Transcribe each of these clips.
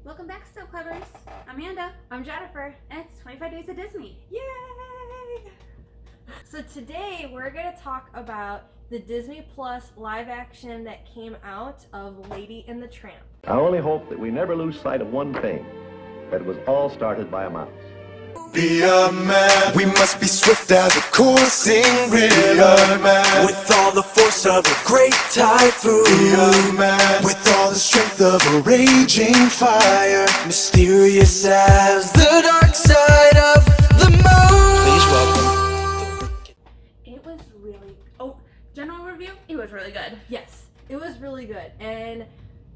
Welcome back, Still Clevers. I'm Amanda. I'm Jennifer. And it's 25 Days of Disney. Yay! So today we're going to talk about the Disney Plus live action that came out of Lady and the Tramp. I only hope that we never lose sight of one thing, that it was all started by a mouse. Be a man, we must be swift as a coursing river, man, with all the force of a great typhoon. Be a man, with all the strength of a raging fire, mysterious as the dark side of the moon. Please welcome. It was really, general review, it was really good. Yes, it was really good. And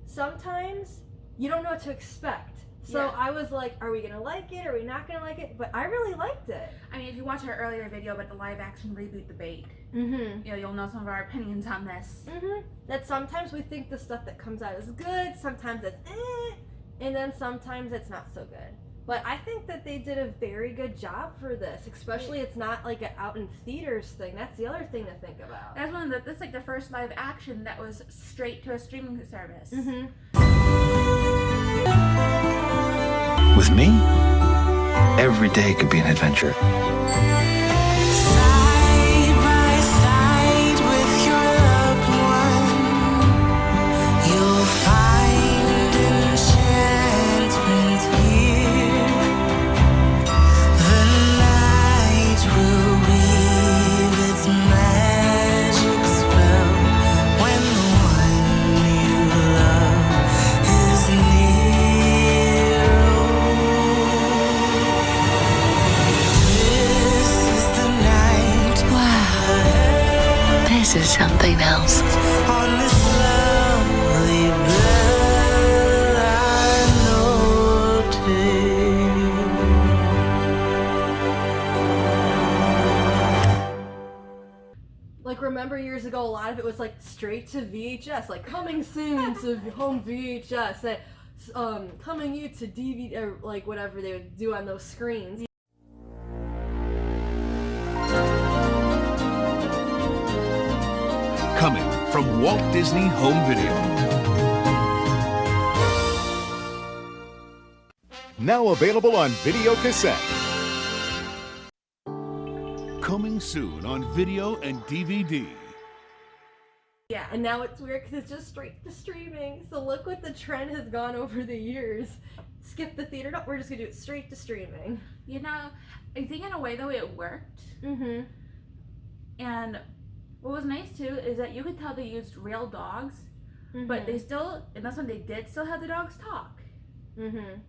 sometimes you don't know what to expect. So Yeah. I was like, are we going to like it? Are we not going to like it? But I really liked it. I mean, if you watch our earlier video about the live action reboot debate, Mm-hmm. you'll know some of our opinions on this. Mm-hmm. That sometimes we think the stuff that comes out is good, sometimes it's and then sometimes it's not so good. But I think that they did a very good job for this, especially it's not like an out in theaters thing. That's the other thing to think about. That's this is like the first live action that was straight to a streaming service. Mm-hmm. With me, every day could be an adventure. Side by side with your loved one, you'll find enchantment here. The night will weave its magic spell when the one you love is near. This is something else. On this lovely bed, I Like, remember years ago, a lot of it was like straight to VHS, like coming soon to home VHS, and coming you to DVD, or like whatever they would do on those screens. Coming from Walt Disney Home Video. Now available on video cassette. Coming soon on video and DVD. Yeah, and now it's weird because it's just straight to streaming. So look what the trend has gone over the years. Skip the theater. No, we're just gonna do it straight to streaming. You know, I think in a way though it worked. Mm-hmm. And what was nice too is that you could tell they used real dogs, but they still, and that's when they did still have the dogs talk. Mm-hmm.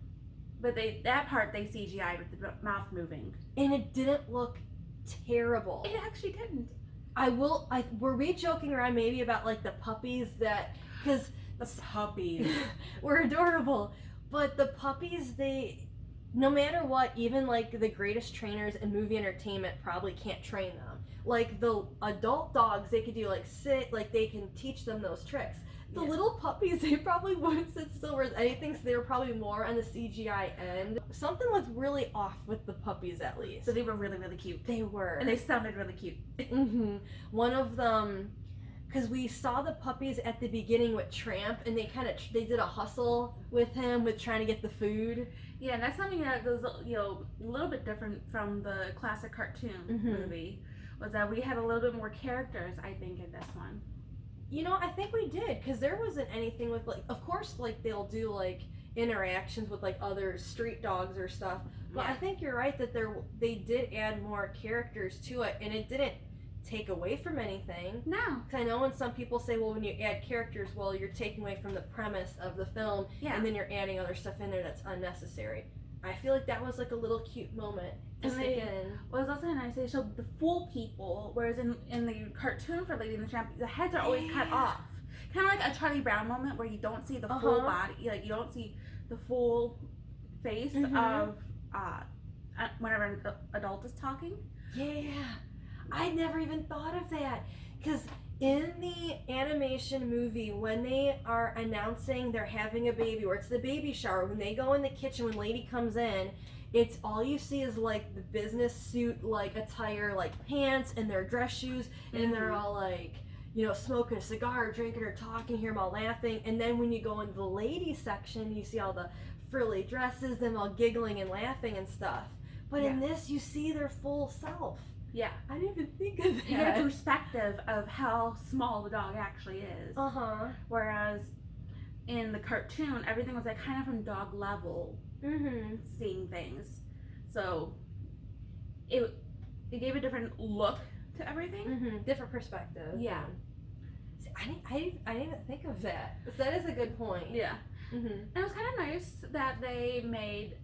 But that part they CGI'd with the mouth moving. And it didn't look terrible. It actually didn't. Were we joking around maybe about like the puppies because The puppies. were adorable, but the puppies, no matter what, even like the greatest trainers in movie entertainment probably can't train them. Like the adult dogs, they could do like sit, like they can teach them those tricks. The little puppies, they probably wouldn't sit still worth anything, so they were probably more on the CGI end. Something was really off with the puppies, at least. So they were really, really cute. They were. And they sounded really cute. Mm-hmm. One of them, because we saw the puppies at the beginning with Tramp, and they did a hustle with him with trying to get the food. Yeah, and that's something that goes, a little bit different from the classic cartoon movie, was that we had a little bit more characters, I think, in this one. You know, I think we did, because there wasn't anything with, like, of course, like, they'll do, like, interactions with, like, other street dogs or stuff, but Yeah. I think you're right that they did add more characters to it, and it didn't take away from anything. No. Because I know when some people say, well, when you add characters, well, you're taking away from the premise of the film, Yeah. and then you're adding other stuff in there that's unnecessary. I feel like that was, like, a little cute moment to And stick in. What was also nice, they showed the full people, whereas in the cartoon for Lady and the Tramp, the heads are always cut off. Kind of like a Charlie Brown moment where you don't see the full body, like you don't see the full face of whenever an adult is talking. Yeah, I never even thought of that. Because in the animation movie, when they are announcing they're having a baby, or it's the baby shower, when they go in the kitchen, when Lady comes in, it's all you see is like the business suit like attire, like pants and their dress shoes, and they're all like, smoking a cigar, drinking or talking, hear them all laughing. And then when you go into the ladies section, you see all the frilly dresses, them all giggling and laughing and stuff. But in this, you see their full self. Yeah. I didn't even think of that. You get a perspective of how small the dog actually is. Uh-huh. Whereas in the cartoon, everything was like kind of from dog level, seeing things. So it gave a different look to everything. Different perspective. Yeah. See, I didn't even think of that. That is a good point. Yeah. And it was kind of nice that they made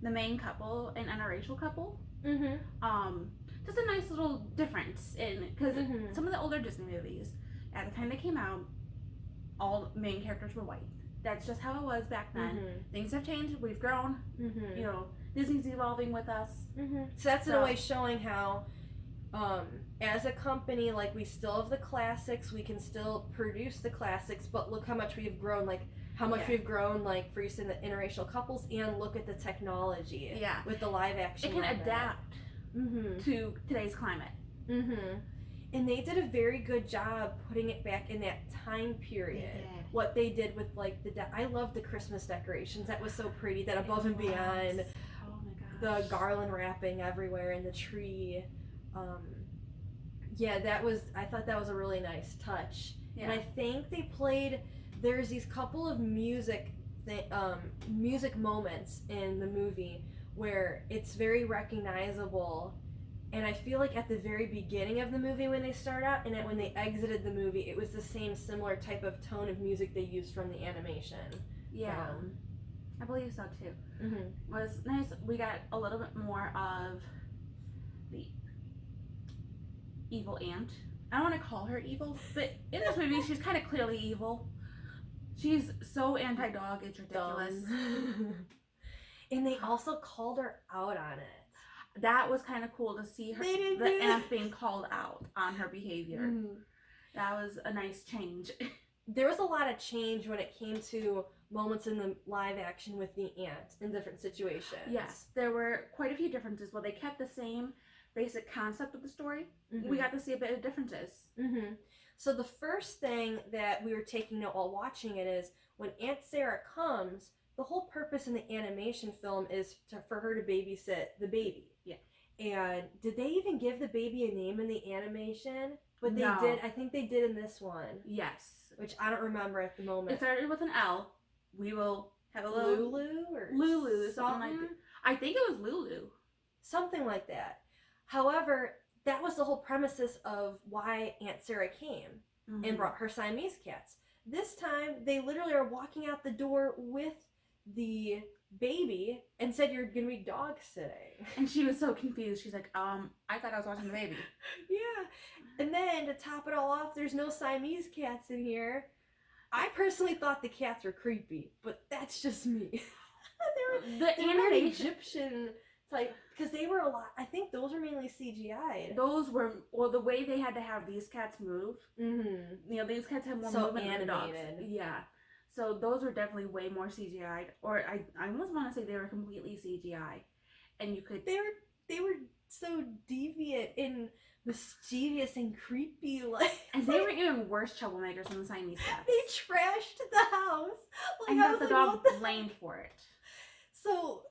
the main couple an interracial couple. Just a nice little difference because some of the older Disney movies, at the time they came out, all main characters were white. That's just how it was back then. Things have changed. We've grown. Disney's evolving with us. So that's in a way showing how, as a company, like, we still have the classics. We can still produce the classics, but look how much we've grown. Like, how much we've grown, like, for you saying the interracial couples, and look at the technology. Yeah. With the live action. It can adapt to today's climate. And they did a very good job putting it back in that time period. They did. What they did with, like, I love the Christmas decorations. That was so pretty. That above and beyond. Oh my gosh. The garland wrapping everywhere in the tree. I thought that was a really nice touch. Yeah. And I think they played, there's these couple of music moments in the movie where it's very recognizable. And I feel like at the very beginning of the movie when they start out, and when they exited the movie, it was the same similar type of tone of music they used from the animation. Yeah. I believe so too. It was nice. We got a little bit more of the evil aunt. I don't want to call her evil, but in this movie, she's kind of clearly evil. She's so anti-dog, it's ridiculous. And they also called her out on it. That was kind of cool to see her, the aunt being called out on her behavior. That was a nice change. There was a lot of change when it came to moments in the live action with the aunt in different situations. Yes, there were quite a few differences. Well, they kept the same basic concept of the story. We got to see a bit of differences. So the first thing that we were taking note while watching it is when Aunt Sarah comes, the whole purpose in the animation film is for her to babysit the baby. Yeah. And did they even give the baby a name in the animation? But they No. did. I think they did in this one. Yes. Which I don't remember at the moment. It started with an L. We will have a little Lulu or Lulu, something like that. I think it was Lulu. Something like that. However, that was the whole premises of why Aunt Sarah came and brought her Siamese cats. This time, they literally are walking out the door with the baby and said, "You're gonna be dog sitting." And she was so confused. She's like, I thought I was watching the baby. Yeah. And then to top it all off, there's no Siamese cats in here. I personally thought the cats were creepy, but that's just me. The they were animation, Egyptian type, because they were a lot. I think those were mainly CGI'd. those were, well, the way they had to have these cats move. These cats have more So movement than the dogs. animated. Yeah. So those were definitely way more CGI'd. Or I almost want to say they were completely CGI. And you could... They were so deviant and mischievous and creepy, like. And they were even worse troublemakers than the Siamese cats. They trashed the house. Like, And I got was the like, dog what the blamed for it. So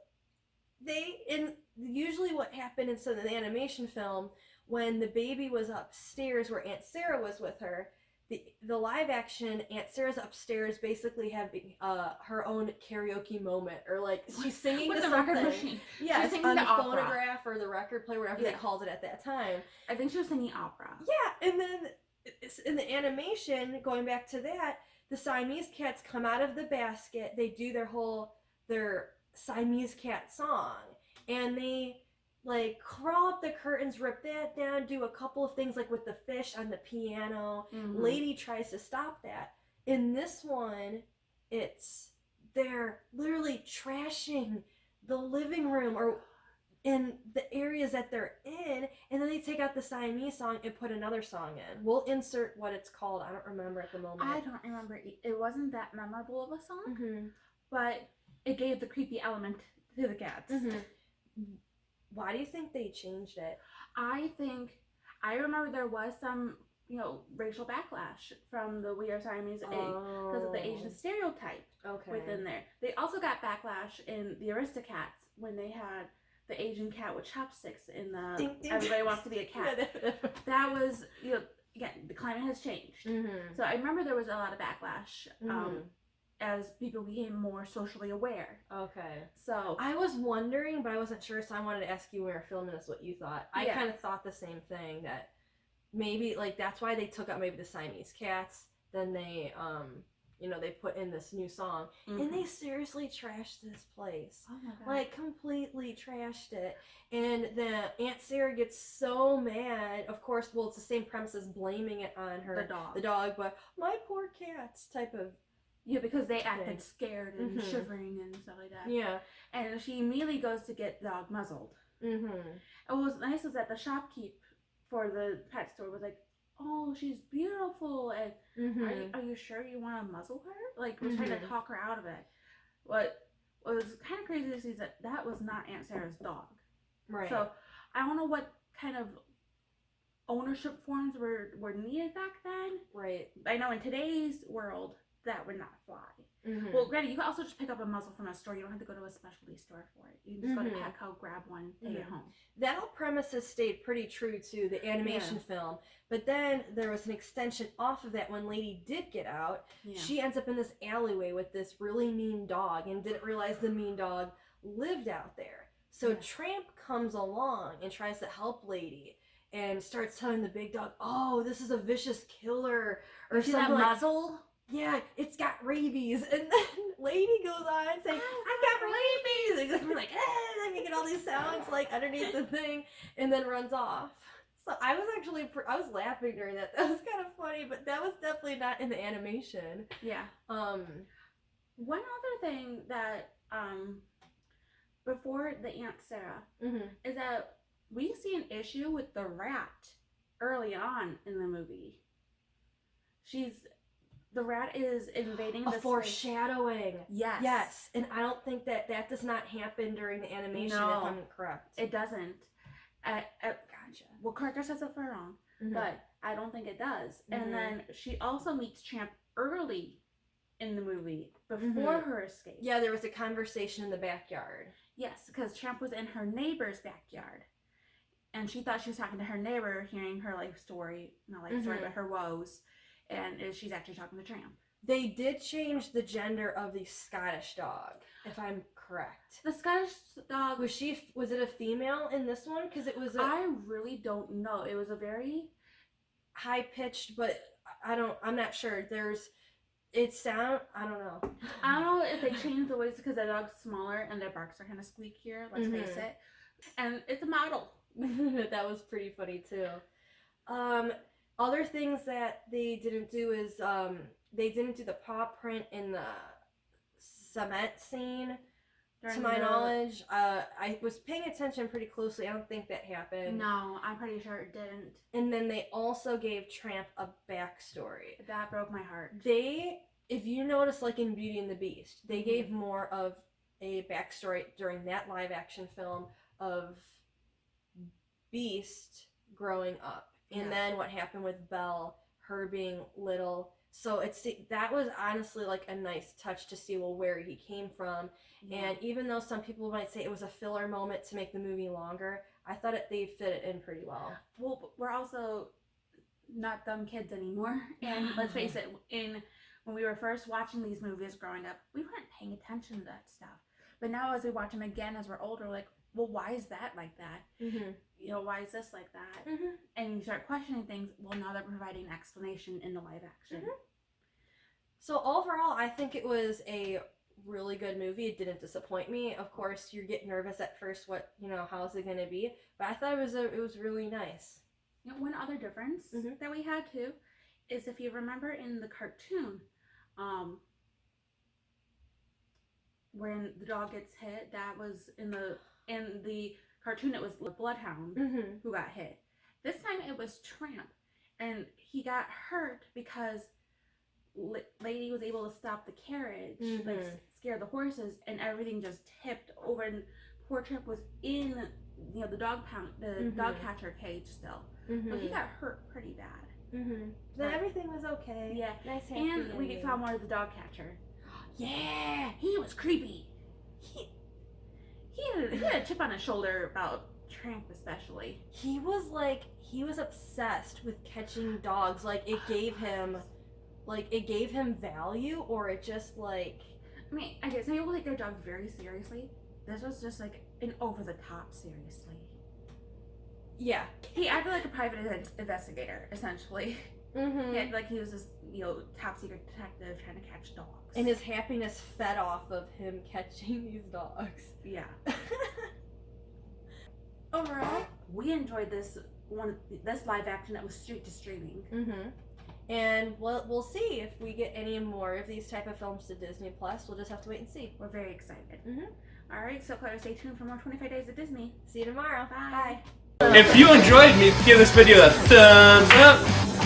usually what happened in some of the animation film, when the baby was upstairs where Aunt Sarah was with her, the live action Aunt Sarah's upstairs basically having her own karaoke moment, or like she's singing With to the something. record machine. Yeah, She's singing on the the opera. phonograph or the record player, whatever they called it at that time. I think she was singing opera. Yeah, and then in the animation, going back to that, the Siamese cats come out of the basket. They do their Siamese cat song, and they like crawl up the curtains, rip that down, do a couple of things like with the fish on the piano. Lady tries to stop that. In this one, they're literally trashing the living room or in the areas that they're in, and then they take out the Siamese song and put another song in. We'll insert what it's called. I don't remember at the moment. I don't remember. It wasn't that memorable of a song, but it gave the creepy element to the cats. Why do you think they changed it? I remember there was some racial backlash from the We Are Siamese because of the Asian stereotype within there. They also got backlash in the Aristocats when they had the Asian cat with chopsticks in the Ding, ding. Everybody Wants to Be a Cat. That was, again, the climate has changed. So I remember there was a lot of backlash as people became more socially aware. Okay. So I was wondering, but I wasn't sure, so I wanted to ask you when we were filming this what you thought. I kind of thought the same thing, that maybe, like, that's why they took out maybe the Siamese cats, then they, they put in this new song, and they seriously trashed this place. Oh my God. Like, completely trashed it. And then Aunt Sarah gets so mad. Of course, well, it's the same premise as blaming it on her, the dog, but my poor cats type of. Yeah, because they acted scared and shivering and stuff like that. Yeah. And she immediately goes to get the dog muzzled. And what was nice was that the shopkeep for the pet store was like, oh, she's beautiful, and are you sure you want to muzzle her? Like, was trying to talk her out of it. What was kind of crazy to see is that was not Aunt Sarah's dog. Right. So I don't know what kind of ownership forms were needed back then. Right. I know in today's world that would not fly. Well, granted, you can also just pick up a muzzle from a store. You don't have to go to a specialty store for it. You can just go to Petco, grab one, take it home. That whole premise has stayed pretty true to the animation film. But then there was an extension off of that when Lady did get out. Yeah. She ends up in this alleyway with this really mean dog and didn't realize the mean dog lived out there. So Tramp comes along and tries to help Lady and starts telling the big dog, oh, this is a vicious killer. Or something that muzzle? Yeah, it's got rabies. And then Lady goes on saying, I got rabies. And we're like, I'm making all these sounds like underneath the thing, and then runs off. So I was actually, I was laughing during that. That was kind of funny, but that was definitely not in the animation. Yeah. One other thing that, before the Aunt Sarah, is that we see an issue with the rat early on in the movie. The rat is invading the foreshadowing. Yes. Yes. And I don't think that does not happen during the animation, if I'm correct. It doesn't. Gotcha. Well, Carter says it for wrong, but I don't think it does. And then she also meets Tramp early in the movie, before her escape. Yeah, there was a conversation in the backyard. Yes, because Tramp was in her neighbor's backyard. And she thought she was talking to her neighbor, hearing her life story, not life story, but her woes. And she's actually talking to Tramp. They did change the gender of the Scottish dog, if I'm correct. The Scottish dog... Was it a female in this one? Because it was I really don't know. It was a very... high-pitched, but I'm not sure. I don't know. I don't know if they changed the ways because the dog's smaller and their barks are kind of squeakier, let's face it. And it's a model. That was pretty funny, too. Other things that they didn't do is they didn't do the paw print in the cement scene. To my knowledge, I was paying attention pretty closely. I don't think that happened. No, I'm pretty sure it didn't. And then they also gave Tramp a backstory. That broke my heart. If you notice, like in Beauty and the Beast, they gave more of a backstory during that live action film of Beast growing up. And then what happened with Belle, her being little. So that was honestly like a nice touch to see where he came from. And even though some people might say it was a filler moment to make the movie longer, I thought they fit it in pretty well. Well, we're also not dumb kids anymore. And let's face it, when we were first watching these movies growing up, we weren't paying attention to that stuff. But now as we watch them again as we're older, we're like, well, why is that like that? Why is this like that? And you start questioning things. Well, now they're providing an explanation in the live action. So overall, I think it was a really good movie. It didn't disappoint me. Of course, you get nervous at first. How's it going to be? But I thought it was really nice. One other difference that we had too is if you remember in the cartoon, when the dog gets hit, that was in the cartoon it was the Bloodhound who got hit. This time it was Tramp, and he got hurt because Lady was able to stop the carriage, scare the horses, and everything just tipped over, and poor Tramp was in the dog catcher cage still. But he got hurt pretty bad. Then everything was okay. Yeah. Nice happy And we ending. saw more of the dog catcher. Yeah. He was creepy. He had a chip on his shoulder about Tramp especially. He was obsessed with catching dogs. Like it gave him value, or it just like. I mean, I guess some people take their job very seriously. This was just like an over the top seriously. Yeah. He acted like a private investigator, essentially. Mm-hmm. Yeah, like he was this, top secret detective trying to catch dogs. And his happiness fed off of him catching these dogs. Yeah. Overall, we enjoyed this live action that was straight to streaming. Mm-hmm. And we'll see if we get any more of these type of films to Disney Plus. We'll just have to wait and see. We're very excited. Mm-hmm. All right, so Claire, stay tuned for more 25 Days of Disney. See you tomorrow. Bye. If you enjoyed me, give this video a thumbs up.